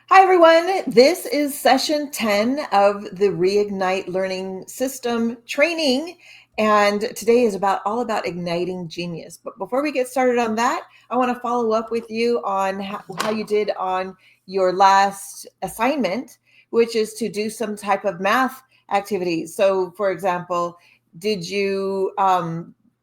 Hi, everyone. This is session 10 of the Reignite Learning System training. And today is all about igniting genius. But before we get started on that, I want to follow up with you on how you did on your last assignment, which is to do some type of math activities. So, for example, did you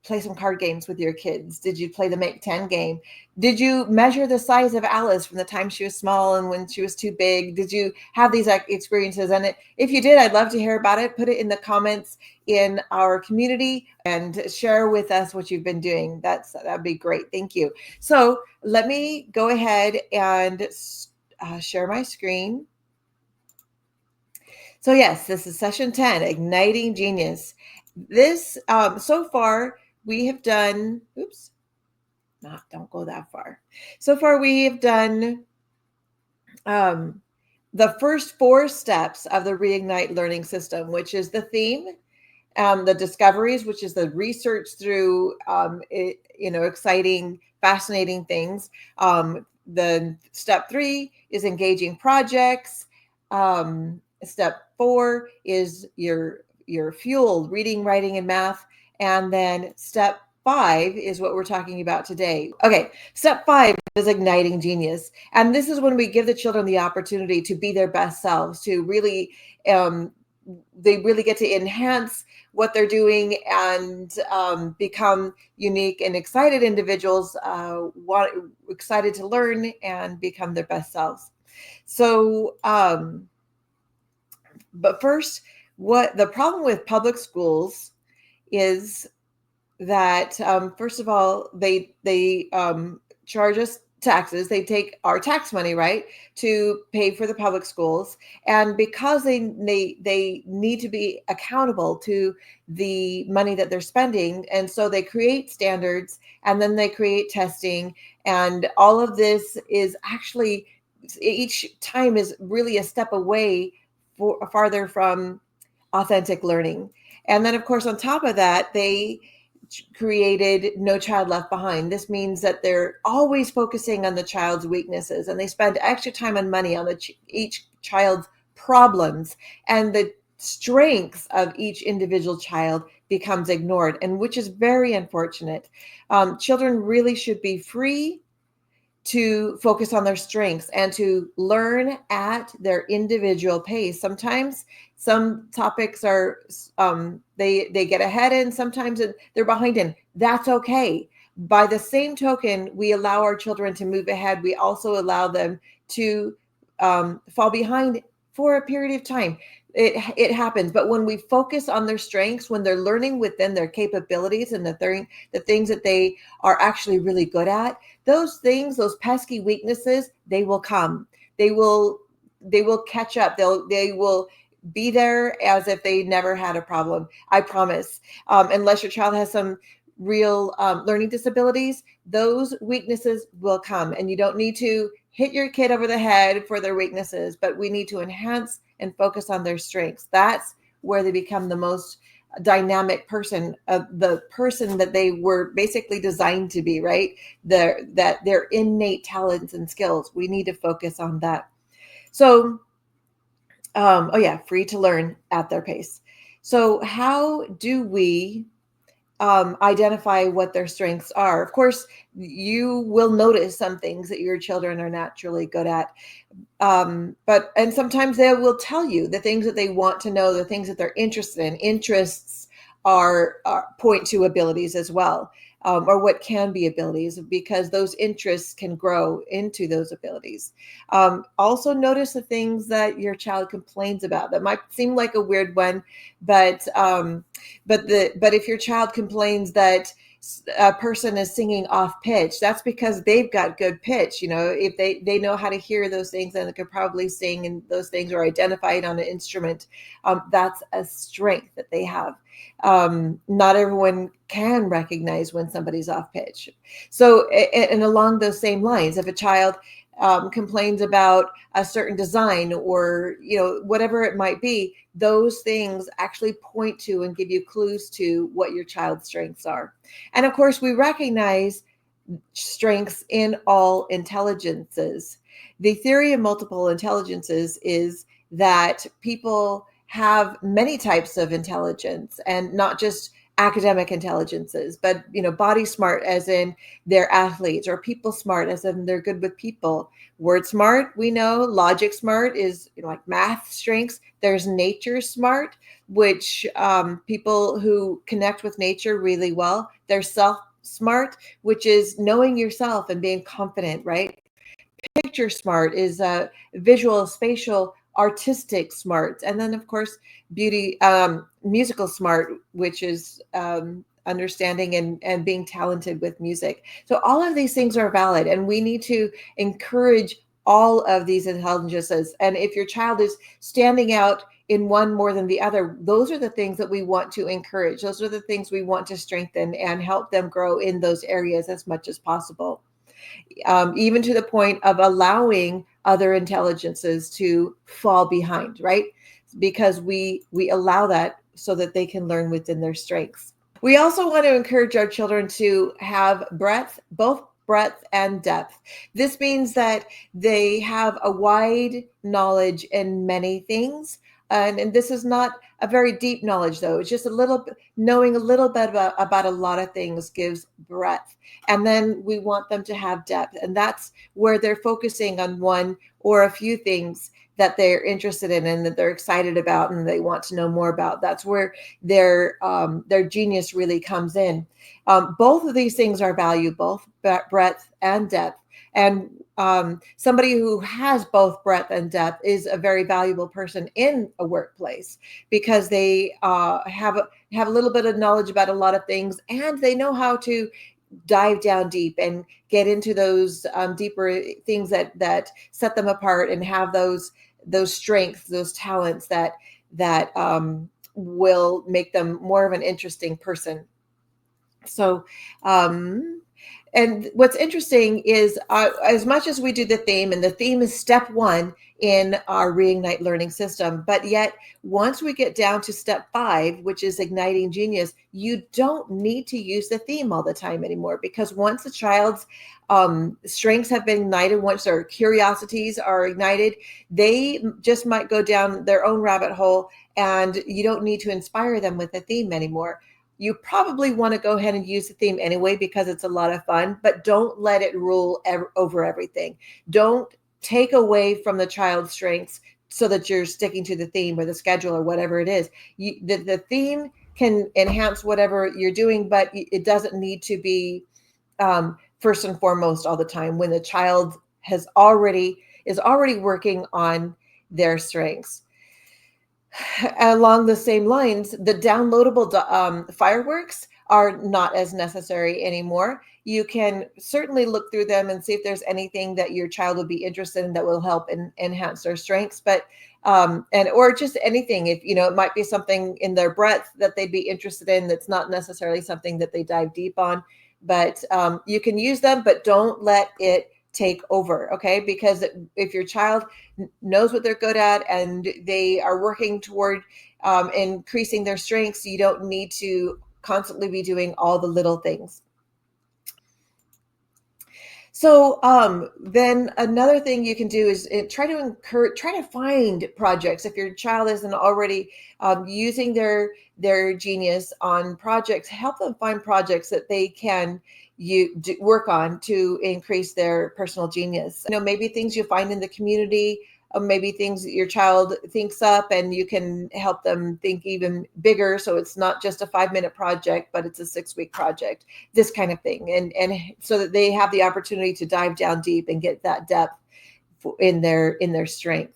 play some card games with your kids? Did you play the Make 10 game? Did you measure the size of Alice from the time she was small and when she was too big? Did you have these experiences? And if you did, I'd love to hear about it. Put it in the comments in our community and share with us what you've been doing. That'd be great. Thank you. So let me go ahead and share my screen. So yes, this is session 10, Igniting Genius. This, so far, we have done, don't go that far. So far, we have done the first 4 steps of the Reignite Learning System, which is the theme, the discoveries, which is the research through, exciting, fascinating things. The step 3 is engaging projects. Step 4 is your fuel, reading, writing, and math. And then step 5 is what we're talking about today. Okay, step 5 is igniting genius. And this is when we give the children the opportunity to be their best selves, to really, they really get to enhance what they're doing and become unique and excited individuals, excited to learn and become their best selves. So, but first, what the problem with public schools is that first of all, they charge us taxes. They take our tax money, right, to pay for the public schools, and because they need to be accountable to the money that they're spending, and so they create standards, and then they create testing, and all of this is actually each time is really a step away farther from authentic learning. And then, of course, on top of that, they created No Child Left Behind. This means that they're always focusing on the child's weaknesses, and they spend extra time and money on each child's problems, and the strengths of each individual child becomes ignored, and which is very unfortunate. Children really should be free to focus on their strengths and to learn at their individual pace. Sometimes some topics are they get ahead in, sometimes they're behind in. That's okay. By the same token, we allow our children to move ahead. We also allow them to fall behind for a period of time. It happens, but when we focus on their strengths, when they're learning within their capabilities and the things that they are actually really good at, those things, those pesky weaknesses, they will come. They will catch up. They will be there as if they never had a problem. I promise. Unless your child has some real learning disabilities, those weaknesses will come, and you don't need to hit your kid over the head for their weaknesses, but we need to enhance and focus on their strengths. That's where they become the most dynamic person, the person that they were basically designed to be, right? Their innate talents and skills. We need to focus on that. So, free to learn at their pace. So how do we identify what their strengths are? Of course, you will notice some things that your children are naturally good at. And sometimes they will tell you the things that they want to know, the things that they're interested in. Interests are point to abilities as well, or what can be abilities, because those interests can grow into those abilities. Also notice the things that your child complains about. That might seem like a weird one, but if your child complains that a person is singing off pitch, that's because they've got good pitch. If they know how to hear those things, and they could probably sing and those things, or identify it on an instrument, that's a strength that they have. Not everyone can recognize when somebody's off pitch. So, and along those same lines, if a child complains about a certain design, or whatever it might be, those things actually point to and give you clues to what your child's strengths are. And of course, we recognize strengths in all intelligences. The theory of multiple intelligences is that people have many types of intelligence, and not just academic intelligences, but body smart as in they're athletes, or people smart as in they're good with people. Word smart, we know. Logic smart is like math strengths. There's nature smart, which people who connect with nature really well. There's self smart, which is knowing yourself and being confident, right? Picture smart is visual, spatial, artistic smart. And then, of course, beauty, musical smart, which is understanding and being talented with music. So all of these things are valid, and we need to encourage all of these intelligences. And if your child is standing out in one more than the other, those are the things that we want to encourage. Those are the things we want to strengthen and help them grow in those areas as much as possible. Even to the point of allowing other intelligences to fall behind, right? Because we allow that so that they can learn within their strengths. We also want to encourage our children to have breadth, both breadth and depth. This means that they have a wide knowledge in many things. And this is not a very deep knowledge, though. It's just a little bit, knowing a little bit about a lot of things gives breadth. And then we want them to have depth. And that's where they're focusing on one or a few things that they're interested in and that they're excited about and they want to know more about. That's where their genius really comes in. Both of these things are valuable, breadth and depth. And somebody who has both breadth and depth is a very valuable person in a workplace, because they have a little bit of knowledge about a lot of things, and they know how to dive down deep and get into those deeper things that set them apart, and have those strengths, those talents that will make them more of an interesting person. So and what's interesting is as much as we do the theme, and the theme is step one in our Reignite learning system, but yet once we get down to step 5, which is igniting genius, you don't need to use the theme all the time anymore, because once a child's strengths have been ignited, once their curiosities are ignited, they just might go down their own rabbit hole, and you don't need to inspire them with a theme anymore. You probably want to go ahead and use the theme anyway, because it's a lot of fun, but don't let it rule over everything. Don't take away from the child's strengths so that you're sticking to the theme or the schedule or whatever it is. The theme can enhance whatever you're doing, but it doesn't need to be first and foremost all the time when the child is already working on their strengths. Along the same lines, the downloadable fireworks are not as necessary anymore. You can certainly look through them and see if there's anything that your child would be interested in that will help enhance their strengths, but or just anything. If it might be something in their breadth that they'd be interested in, that's not necessarily something that they dive deep on, but you can use them, but don't let it take over, okay? Because if your child knows what they're good at and they are working toward increasing their strengths, you don't need to constantly be doing all the little things. So then another thing you can do is try to find projects. If your child isn't already using their genius on projects, help them find projects that they can work on to increase their personal genius. Maybe things you find in the community, maybe things that your child thinks up, and you can help them think even bigger. So it's not just a 5-minute project, but it's a 6-week project, this kind of thing. And so that they have the opportunity to dive down deep and get that depth in their strength.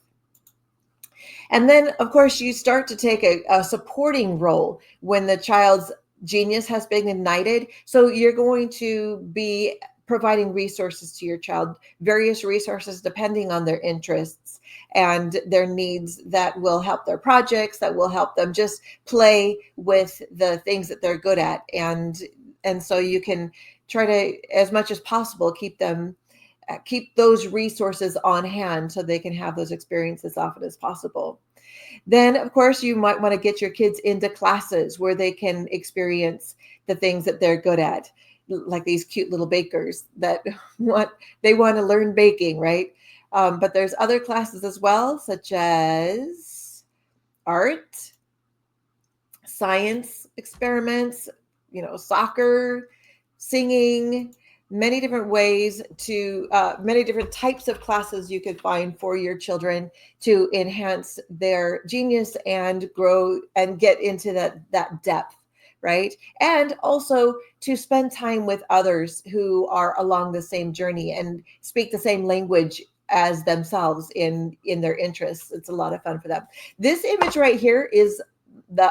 And then, of course, you start to take a supporting role when the child's genius has been ignited. So you're going to be providing resources to your child, various resources depending on their interests and their needs, that will help their projects, that will help them just play with the things that they're good at. And so you can try to, as much as possible, keep those resources on hand so they can have those experiences as often as possible. Then, of course, you might want to get your kids into classes where they can experience the things that they're good at. like these cute little bakers that want to learn baking, right? But there's other classes as well, such as art, science experiments, soccer, singing, many different ways to many different types of classes you could find for your children to enhance their genius and grow and get into that depth, right? And also to spend time with others who are along the same journey and speak the same language as themselves in their interests. It's a lot of fun for them. This image right here is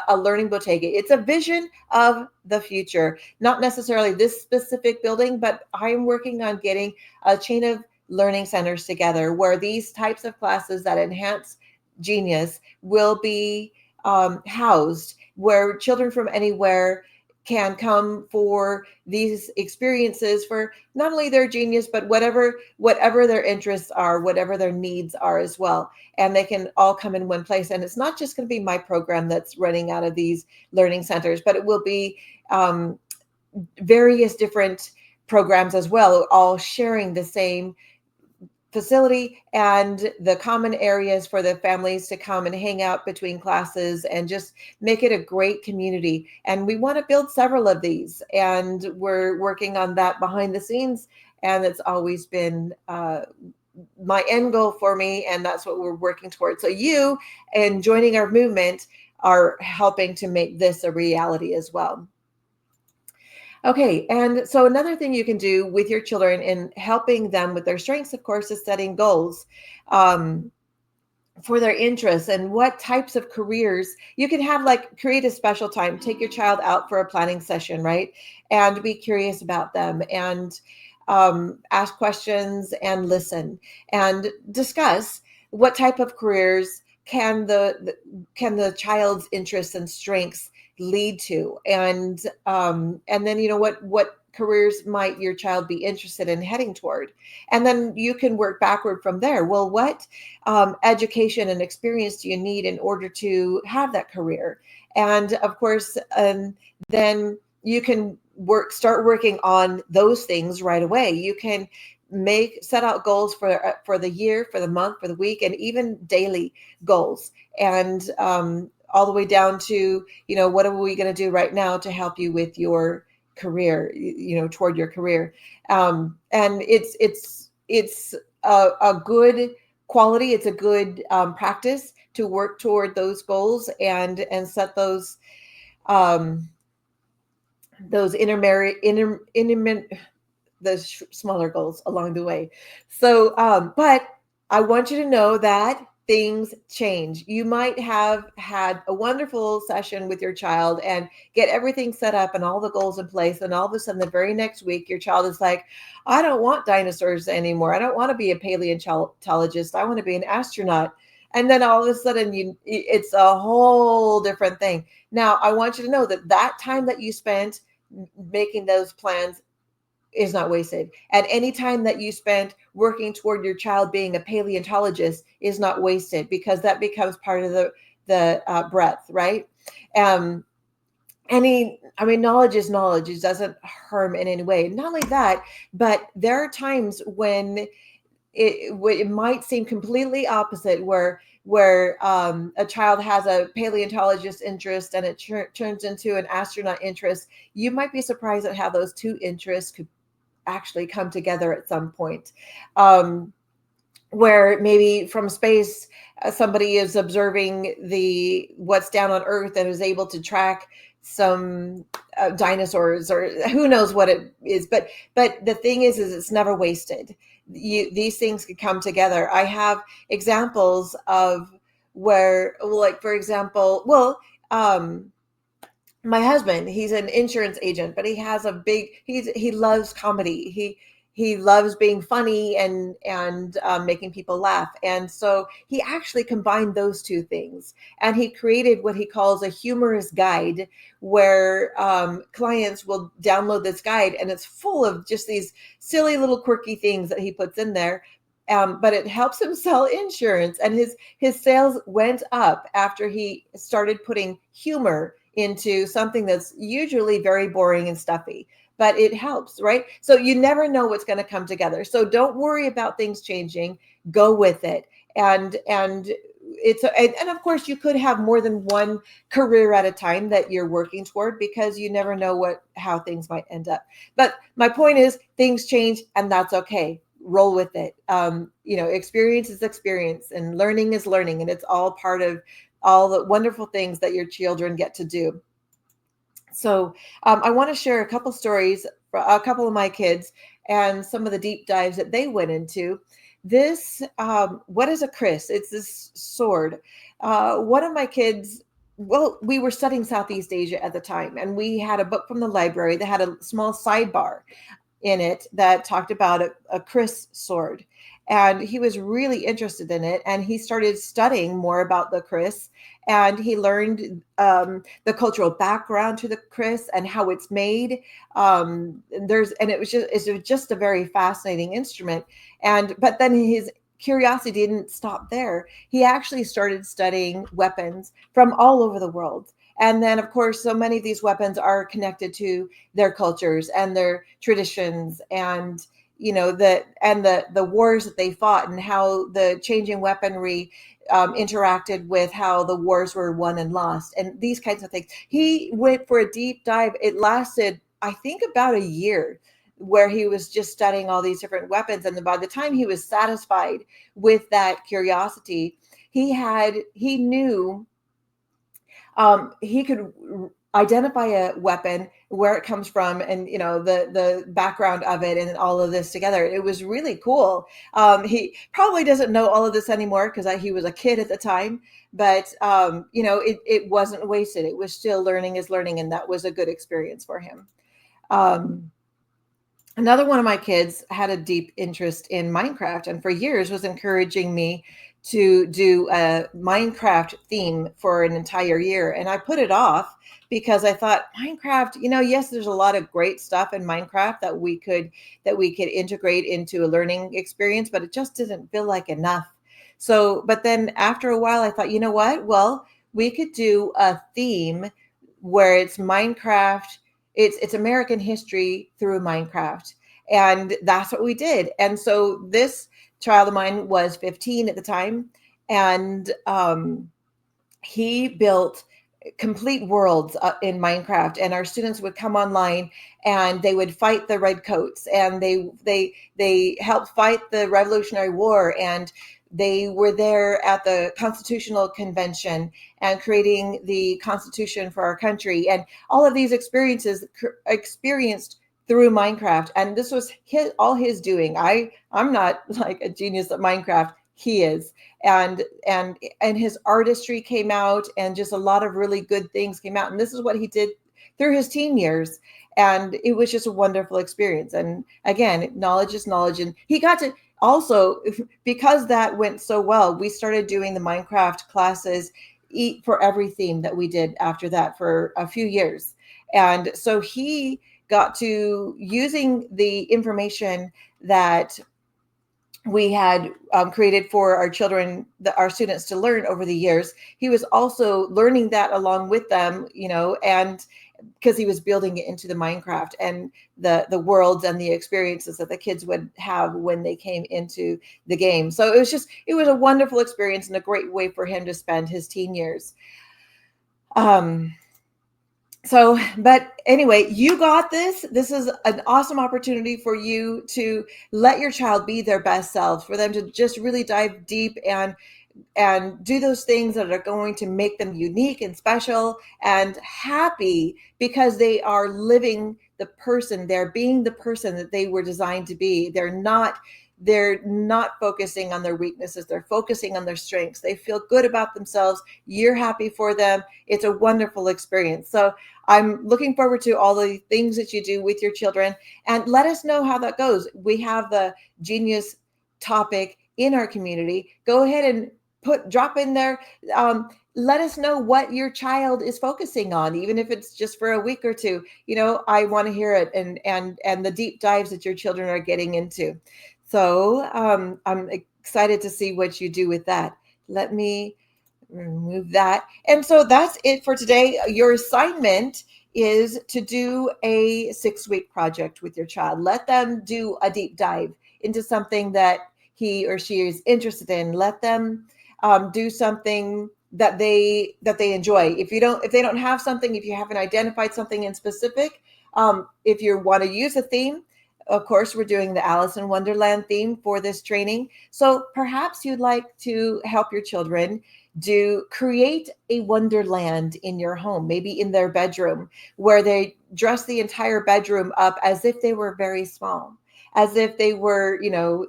a learning bottega. It's a vision of the future, not necessarily this specific building, but I'm working on getting a chain of learning centers together where these types of classes that enhance genius will be housed, where children from anywhere can come for these experiences for not only their genius, but whatever their interests are, whatever their needs are as well. And they can all come in one place. And it's not just going to be my program that's running out of these learning centers, but it will be various different programs as well, all sharing the same facility and the common areas for the families to come and hang out between classes and just make it a great community. And we want to build several of these, and we're working on that behind the scenes. And it's always been my end goal for me, and that's what we're working towards. So you and joining our movement are helping to make this a reality as well. Okay, and so another thing you can do with your children in helping them with their strengths, of course, is setting goals for their interests and what types of careers you can have. Like, create a special time, take your child out for a planning session, right? And be curious about them and ask questions and listen and discuss what type of careers can the child's interests and strengths lead to, and then what careers might your child be interested in heading toward, and then you can work backward from there. Well, what education and experience do you need in order to have that career? And of course, then you can start working on those things right away. You can set out goals for the year, for the month, for the week, and even daily goals, and all the way down to, what are we going to do right now to help you with your career, toward your career. And it's a good quality. It's a good practice to work toward those goals and set those smaller goals along the way. So, but I want you to know that things change. You might have had a wonderful session with your child and get everything set up and all the goals in place. And all of a sudden, the very next week, your child is like, I don't want dinosaurs anymore. I don't want to be a paleontologist. I want to be an astronaut. And then all of a sudden, it's a whole different thing. Now, I want you to know that time that you spent making those plans is not wasted. And any time that you spend working toward your child being a paleontologist is not wasted, because that becomes part of the breadth, right? Knowledge is knowledge. It doesn't harm in any way. Not only that, but there are times when it might seem completely opposite, where a child has a paleontologist interest and it turns into an astronaut interest. You might be surprised at how those two interests could actually come together at some point, where maybe from space somebody is observing what's down on Earth and is able to track some dinosaurs, or who knows what it is. But the thing is it's never wasted. These things could come together. I have examples of where, like, for example, my husband, he's an insurance agent, but he has he loves comedy. He loves being funny and making people laugh. And so he actually combined those two things, and he created what he calls a humorous guide, where clients will download this guide, and it's full of just these silly little quirky things that he puts in there. But it helps him sell insurance, and his sales went up after he started putting humor into something that's usually very boring and stuffy. but it helps, right? So you never know what's going to come together. So don't worry about things changing. Go with it. And and of course you could have more than one career at a time that you're working toward, because you never know how things might end up. But my point is, things change, and that's okay. Roll with it. Experience is experience, and learning is learning, and it's all part of all the wonderful things that your children get to do. So I want to share a couple stories for a couple of my kids and some of the deep dives that they went into. What is a kris? It's this sword. One of my kids, well, we were studying Southeast Asia at the time, and we had a book from the library that had a small sidebar in it that talked about a kris sword. And he was really interested in it. And he started studying more about the kris. And he learned the cultural background to the kris and how it's made. It was just a very fascinating instrument. But then his curiosity didn't stop there. He actually started studying weapons from all over the world. And then, of course, so many of these weapons are connected to their cultures and their traditions, and the wars that they fought, and how the changing weaponry interacted with how the wars were won and lost, and these kinds of things. He went for a deep dive. It lasted, I think, about a year, where he was just studying all these different weapons. And by the time he was satisfied with that curiosity, he knew he could identify a weapon, where it comes from, and the background of it, and all of this together. It was really cool. He probably doesn't know all of this anymore, because he was a kid at the time, but it wasn't wasted. It was still learning is learning, and that was a good experience for him. Another one of my kids had a deep interest in Minecraft, and for years was encouraging me to do a Minecraft theme for an entire year. And I put it off because I thought, Minecraft, yes, there's a lot of great stuff in Minecraft that we could integrate into a learning experience, but it just didn't feel like enough. So, but then after a while, I thought, you know what? Well, we could do a theme where it's Minecraft. It's American history through Minecraft. And that's what we did. And so this child of mine was 15 at the time. And he built complete worlds in Minecraft. And our students would come online, and they would fight the redcoats, and they helped fight the Revolutionary War, and they were there at the Constitutional Convention and creating the Constitution for our country, and all of these experiences experienced through Minecraft. And this was all his doing. I'm not like a genius at Minecraft. He is. And his artistry came out, and just a lot of really good things came out. And this is what he did through his teen years. And it was just a wonderful experience. And again, knowledge is knowledge. And he got to also, because that went so well, we started doing the Minecraft classes for every theme that we did after that for a few years. And so he got to using the information that we had created for our children, our students to learn over the years. He was also learning that along with them, and because he was building it into the Minecraft and the worlds and the experiences that the kids would have when they came into the game. So it was a wonderful experience and a great way for him to spend his teen years. But anyway, you got this. This is an awesome opportunity for you to let your child be their best self, for them to just really dive deep and do those things that are going to make them unique and special and happy, because they are living the person. They're being the person that they were designed to be. They're not focusing on their weaknesses. They're focusing on their strengths. They feel good about themselves. You're happy for them. It's a wonderful experience. So I'm looking forward to all the things that you do with your children, and let us know how that goes. We have the Genius topic in our community. Go ahead and drop in there. Let us know what your child is focusing on, even if it's just for a week or two. I want to hear it, and the deep dives that your children are getting into. So I'm excited to see what you do with that. Let me remove that. And so that's it for today. Your assignment is to do a 6-week project with your child. Let them do a deep dive into something that he or she is interested in. Let them do something that they enjoy. If they don't have something, if you haven't identified something in specific, if you want to use a theme, of course, we're doing the Alice in Wonderland theme for this training. So perhaps you'd like to help your children create a wonderland in your home, maybe in their bedroom, where they dress the entire bedroom up as if they were very small, as if they were,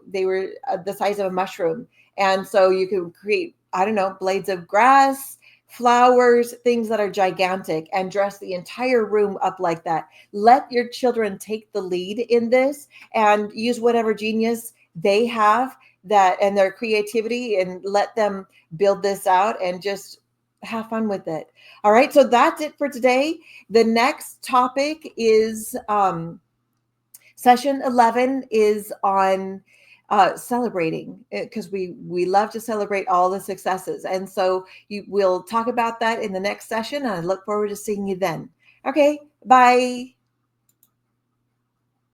they were the size of a mushroom. And so you can create, I don't know, blades of grass, flowers, things that are gigantic, and dress the entire room up like that. Let your children take the lead in this and use whatever genius they have that and their creativity, and let them build this out and just have fun with it. All right, so that's it for today. The next topic is session 11 is on celebrating, because we love to celebrate all the successes, and so we'll talk about that in the next session, and I look forward to seeing you then. Okay, bye.